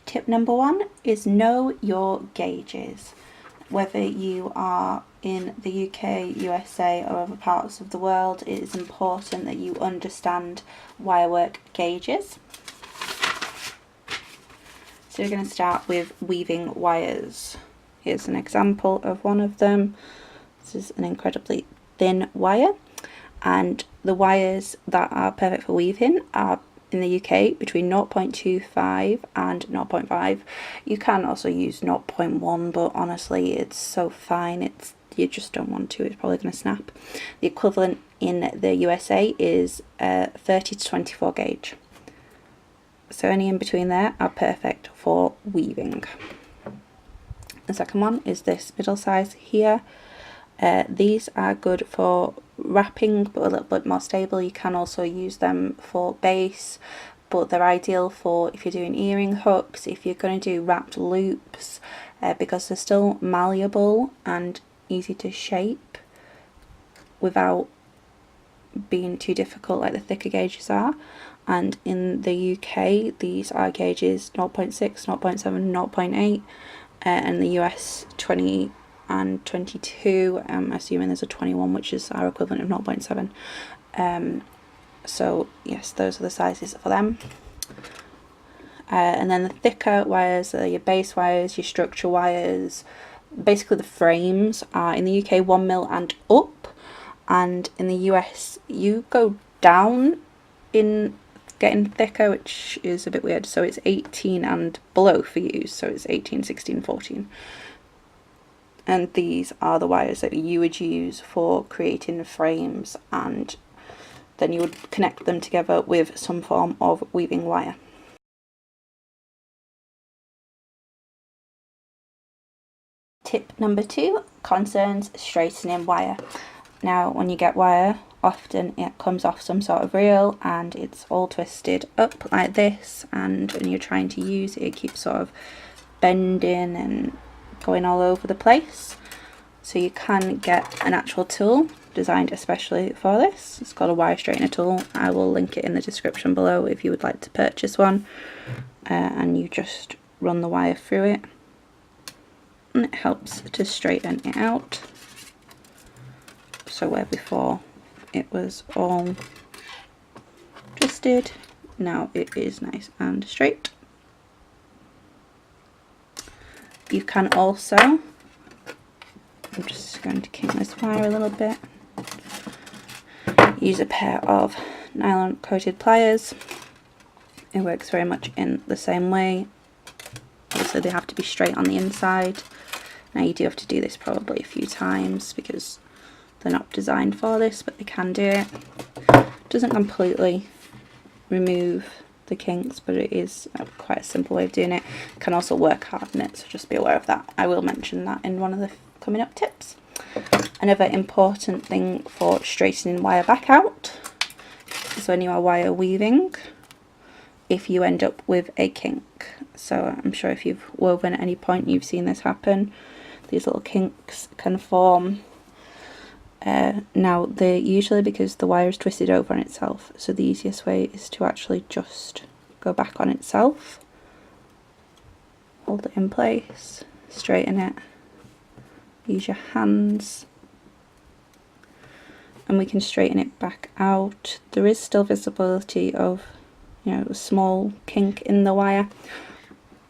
Tip number 1 is know your gauges. Whether you are in the UK, USA or other parts of the world, it is important that you understand wirework gauges. So we're going to start with weaving wires. Here's an example of one of them. This is an incredibly thin wire, and the wires that are perfect for weaving are in the UK between 0.25 and 0.5. You can also use 0.1, but honestly it's so fine, you just don't want to, it's probably going to snap. The equivalent in the USA is 30 to 24 gauge. So any in between there are perfect for weaving. The second one is this middle size here. These are good for wrapping, but a little bit more stable. You can also use them for base, but they're ideal for if you're doing earring hooks, if you're going to do wrapped loops, because they're still malleable and easy to shape without being too difficult like the thicker gauges are. And in the UK these are gauges 0.6, 0.7, 0.8, and the US 20 and 22. I'm assuming there's a 21 which is our equivalent of 0.7. So yes, those are the sizes for them. And then the thicker wires are your base wires, your structure wires. Basically the frames are in the UK 1mm and up, and in the US you go down in getting thicker, which is a bit weird. So it's 18 and below for you, so it's 18, 16, 14. And these are the wires that you would use for creating frames, and then you would connect them together with some form of weaving wire. Tip number 2 concerns straightening wire. Now when you get wire, often it comes off some sort of reel and it's all twisted up like this, and when you're trying to use it, it keeps sort of bending and going all over the place. So you can get an actual tool designed especially for this. It's called a wire straightener tool. I will link it in the description below if you would like to purchase one. And you just run the wire through it and it helps to straighten it out. So where before it was all twisted, now it is nice and straight. You can also, I'm just going to kink this wire a little bit, use a pair of nylon coated pliers. It works very much in the same way. Also they have to be straight on the inside. Now you do have to do this probably a few times because they're not designed for this, but they can do it. Doesn't completely remove the kinks, but it is quite a simple way of doing it. You can also work hard on it, so just be aware of that. I will mention that in one of the coming up tips. Another important thing for straightening wire back out is when you are wire weaving, if you end up with a kink. So I'm sure if you've woven at any point you've seen this happen. These little kinks can form. Now they're usually because the wire is twisted over on itself, so the easiest way is to actually just go back on itself, hold it in place, straighten it, use your hands, and we can straighten it back out. There is still visibility of, you know, a small kink in the wire,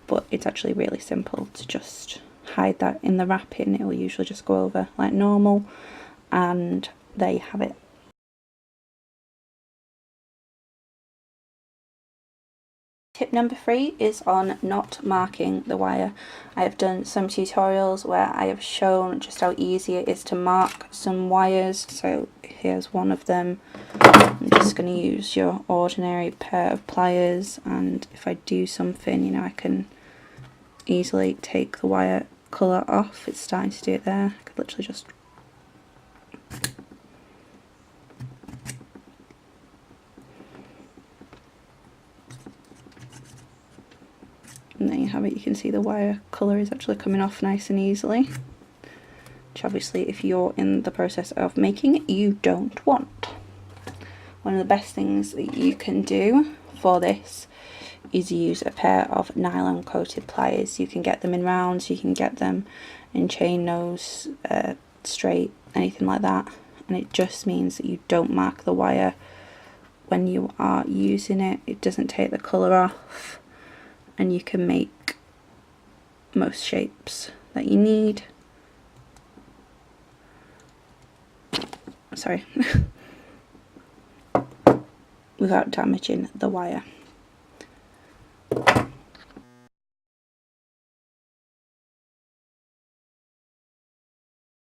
but it's actually really simple to just hide that in the wrapping. It will usually just go over like normal, and there you have it. Tip number 3 is on not marking the wire. I have done some tutorials where I have shown just how easy it is to mark some wires. So here's one of them. I'm just going to use your ordinary pair of pliers, and if I do something, you know, I can easily take the wire colour off. It's starting to do it there. I could literally just and there you have it. You can see the wire colour is actually coming off nice and easily, which obviously if you're in the process of making it, you don't want. One of the best things that you can do for this is use a pair of nylon coated pliers. You can get them in rounds, you can get them in chain nose, straight, anything like that, and it just means that you don't mark the wire when you are using it. It doesn't take the colour off, and you can make most shapes that you need. Sorry. Without damaging the wire.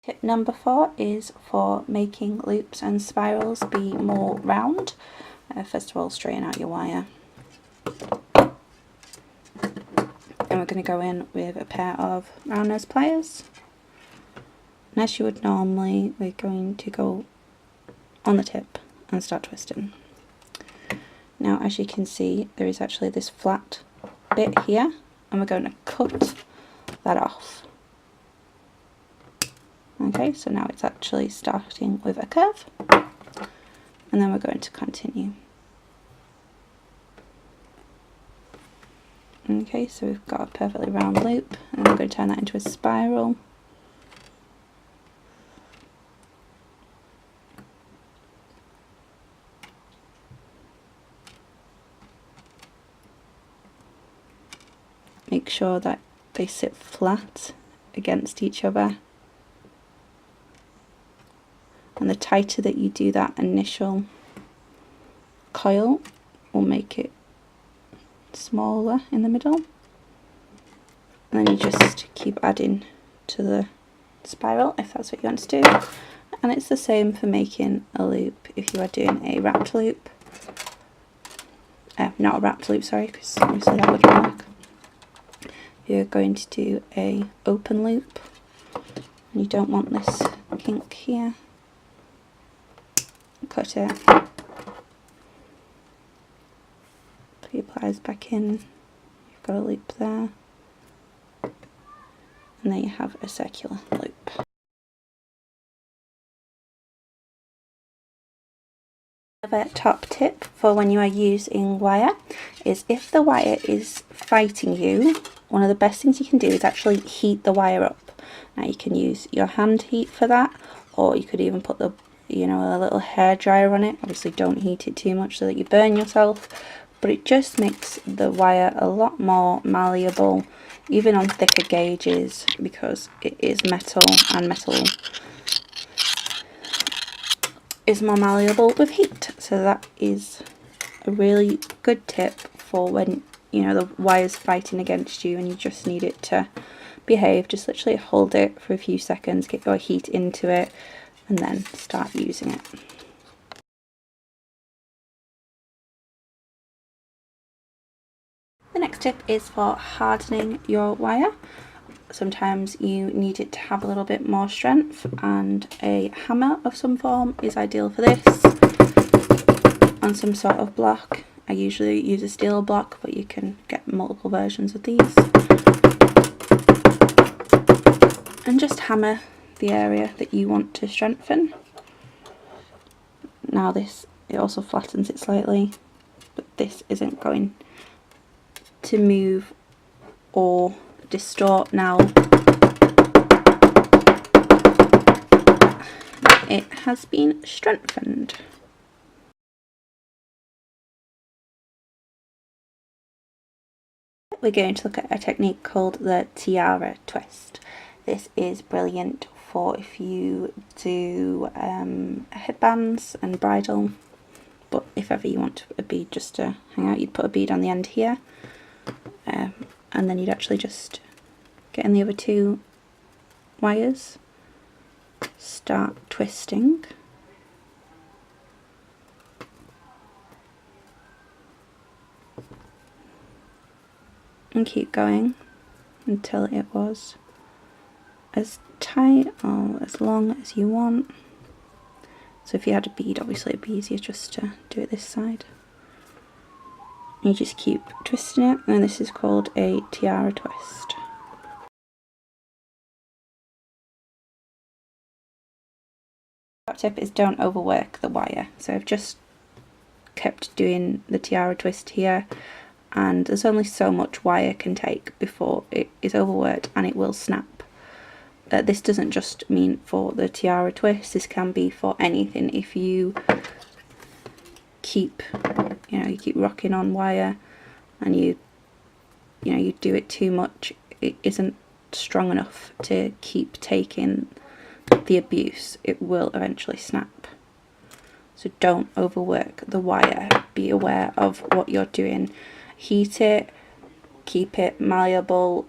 Tip number 4 is for making loops and spirals be more round. First of all, straighten out your wire. And we're going to go in with a pair of round nose pliers. And as you would normally, we're going to go on the tip and start twisting. Now, as you can see, there is actually this flat bit here, and we're going to cut that off. Okay, so now it's actually starting with a curve, and then we're going to continue. Okay, so we've got a perfectly round loop, and we're going to turn that into a spiral. Make sure that they sit flat against each other, and the tighter that you do that initial coil will make it smaller in the middle, and then you just keep adding to the spiral if that's what you want to do. And it's the same for making a loop if you are doing a wrapped loop. Not a wrapped loop, sorry, because obviously that wouldn't work. You're going to do a open loop, and you don't want this kink here. Cut it. Put your pliers back in. You've got a loop there, and there you have a circular loop. Another top tip for when you are using wire is if the wire is fighting you, one of the best things you can do is actually heat the wire up. Now you can use your hand heat for that, or you could even put the, you know, a little hair dryer on it. Obviously don't heat it too much so that you burn yourself, but it just makes the wire a lot more malleable, even on thicker gauges, because it is metal, and metal is more malleable with heat. So that is a really good tip for when, you know, the wire's fighting against you and you just need it to behave. Just literally hold it for a few seconds, get your heat into it, and then start using it. The next tip is for hardening your wire. Sometimes you need it to have a little bit more strength, and a hammer of some form is ideal for this. On some sort of block, I usually use a steel block, but you can get multiple versions of these. And just hammer the area that you want to strengthen. Now this, it also flattens it slightly, but this isn't going to move or distort now. It has been strengthened. We're going to look at a technique called the tiara twist. This is brilliant for if you do headbands and bridal, but if ever you want a bead just to hang out, you'd put a bead on the end here, and then you'd actually just get in the other two wires, start twisting, and keep going until it was as tight or as long as you want. So if you had a bead, obviously it'd be easier just to do it this side. And you just keep twisting it, and this is called a tiara twist. Top tip is don't overwork the wire. So I've just kept doing the tiara twist here, and there's only so much wire can take before it is overworked and it will snap. This doesn't just mean for the tiara twist, this can be for anything. If you keep rocking on wire and you do it too much, it isn't strong enough to keep taking the abuse. It will eventually snap. So don't overwork the wire. Be aware of what you're doing. Heat it, keep it malleable,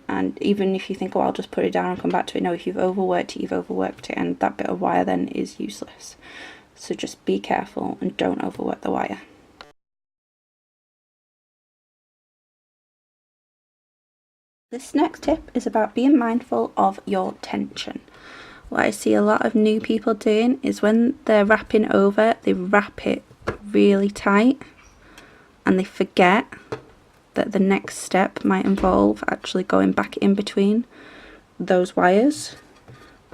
and even if you think, oh, I'll just put it down and come back to it, no, if you've overworked it, you've overworked it, and that bit of wire then is useless. So just be careful and don't overwork the wire. This next tip is about being mindful of your tension. What I see a lot of new people doing is when they're wrapping over, they wrap it really tight and they forget that the next step might involve actually going back in between those wires,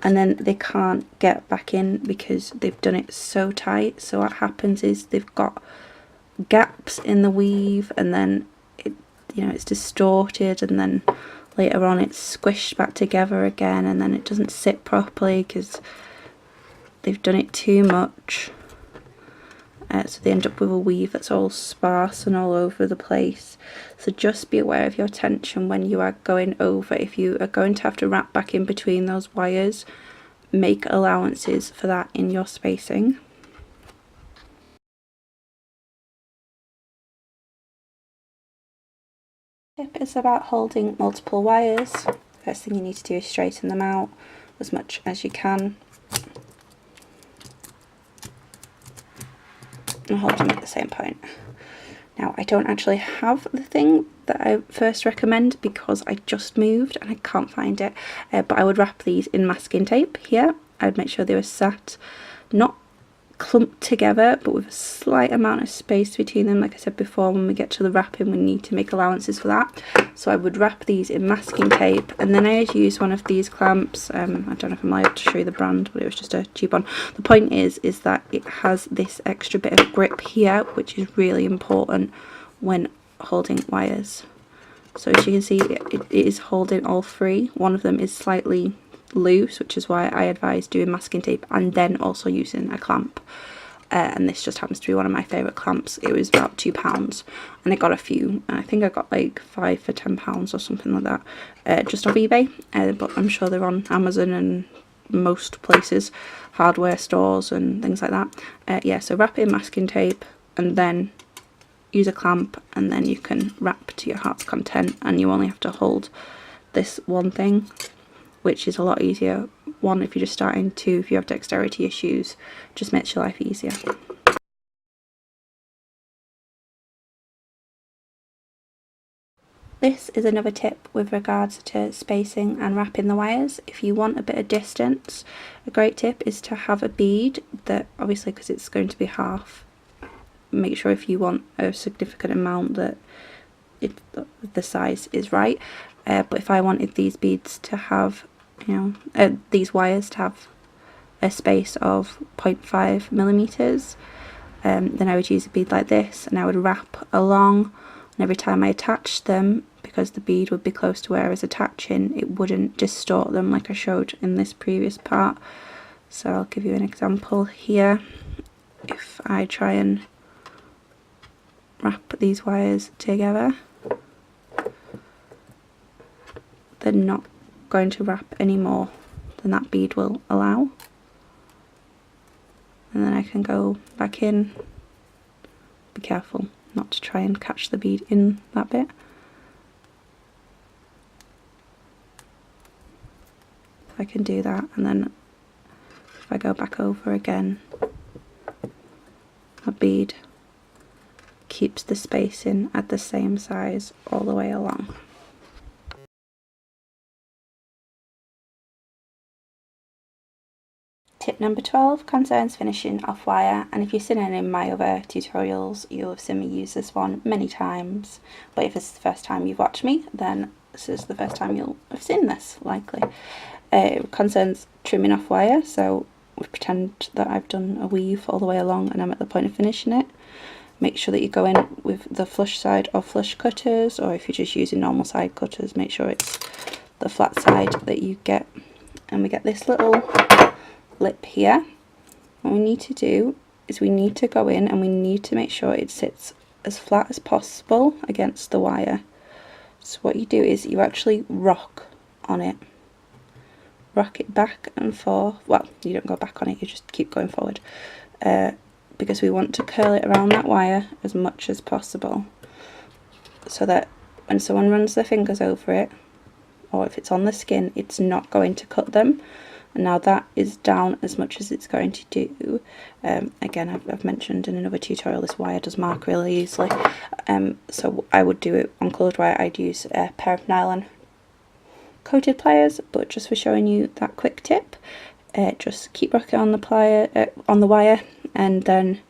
and then they can't get back in because they've done it so tight. So what happens is they've got gaps in the weave, and then it's distorted, and then later on it's squished back together again, and then it doesn't sit properly because they've done it too much. So they end up with a weave that's all sparse and all over the place. So just be aware of your tension when you are going over. If you are going to have to wrap back in between those wires, make allowances for that in your spacing. Tip is about holding multiple wires. First thing you need to do is straighten them out as much as you can. And hold them at the same point. Now, I don't actually have the thing that I first recommend because I just moved and I can't find it, but I would wrap these in masking tape here. I'd make sure they were sat not clumped together but with a slight amount of space between them. Like I said before, when we get to the wrapping we need to make allowances for that. So I would wrap these in masking tape, and then I'd use one of these clamps. I don't know if I'm allowed to show you the brand, but it was just a cheap one. The point is that it has this extra bit of grip here, which is really important when holding wires. So as you can see, it is holding all three. One of them is slightly loose, which is why I advise doing masking tape and then also using a clamp. And this just happens to be one of my favourite clamps. It was about £2 and I got a few, and I think I got like 5 for £10 or something like that, just off eBay, but I'm sure they're on Amazon and most places, hardware stores and things like that. Yeah, so wrap it in masking tape and then use a clamp, and then you can wrap to your heart's content, and you only have to hold this one thing, which is a lot easier. One, if you're just starting. Two, if you have dexterity issues, just makes your life easier. This is another tip with regards to spacing and wrapping the wires. If you want a bit of distance, a great tip is to have a bead that, obviously because it's going to be half, make sure if you want a significant amount that the size is right. But if I wanted these beads to have, these wires to have a space of 0.5 millimeters, then I would use a bead like this, and I would wrap along, and every time I attached them, because the bead would be close to where I was attaching, it wouldn't distort them like I showed in this previous part. So I'll give you an example here. If I try and wrap these wires together, they're not going to wrap any more than that bead will allow. And then I can go back in. Be careful not to try and catch the bead in that bit. I can do that, and then if I go back over again, that bead keeps the spacing at the same size all the way along. Tip number 12 concerns finishing off wire, and if you've seen any of my other tutorials, you'll have seen me use this one many times, but if this is the first time you've watched me, then this is the first time you'll have seen this, likely. It concerns trimming off wire, so we pretend that I've done a weave all the way along and I'm at the point of finishing it. make sure that you go in with the flush side or flush cutters, or if you're just using normal side cutters, make sure it's the flat side that you get. And we get this little lip here. What we need to do is we need to go in and we need to make sure it sits as flat as possible against the wire. So what you do is you actually rock on it. Rock it back and forth. Well, you don't go back on it, you just keep going forward. Because we want to curl it around that wire as much as possible, so that when someone runs their fingers over it, or if it's on the skin, it's not going to cut them. And now that is down as much as it's going to do. Again, I've mentioned in another tutorial, this wire does mark really easily. So I would do it on coloured wire. I'd use a pair of nylon coated pliers, but just for showing you that quick tip, just keep rocking on the wire, and then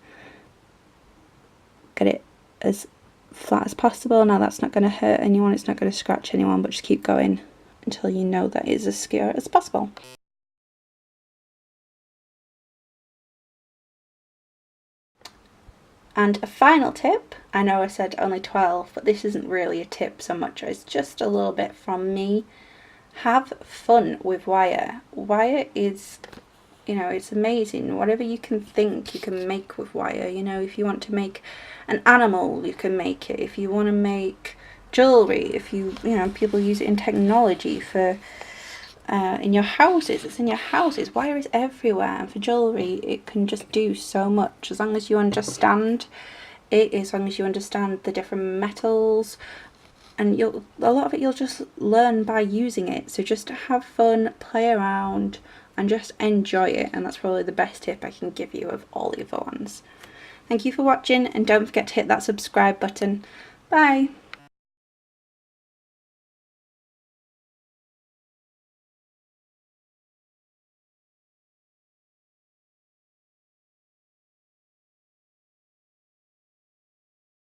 get it as flat as possible. Now that's not going to hurt anyone, it's not going to scratch anyone, but just keep going until you know that it's as secure as possible. And a final tip, I know I said only 12, but this isn't really a tip so much, it's just a little bit from me. Have fun with wire. Wire is, you know, it's amazing. Whatever you can think, you can make with wire. You know, if you want to make an animal, you can make it. If you want to make jewellery, if you know, people use it in technology for in your houses, it's in your houses. Wire is everywhere, and for jewellery it can just do so much as long as you understand it, as long as you understand the different metals, and a lot of it you'll just learn by using it. So just have fun, play around, and just enjoy it, and that's probably the best tip I can give you of all the other ones. Thank you for watching, and don't forget to hit that subscribe button. Bye!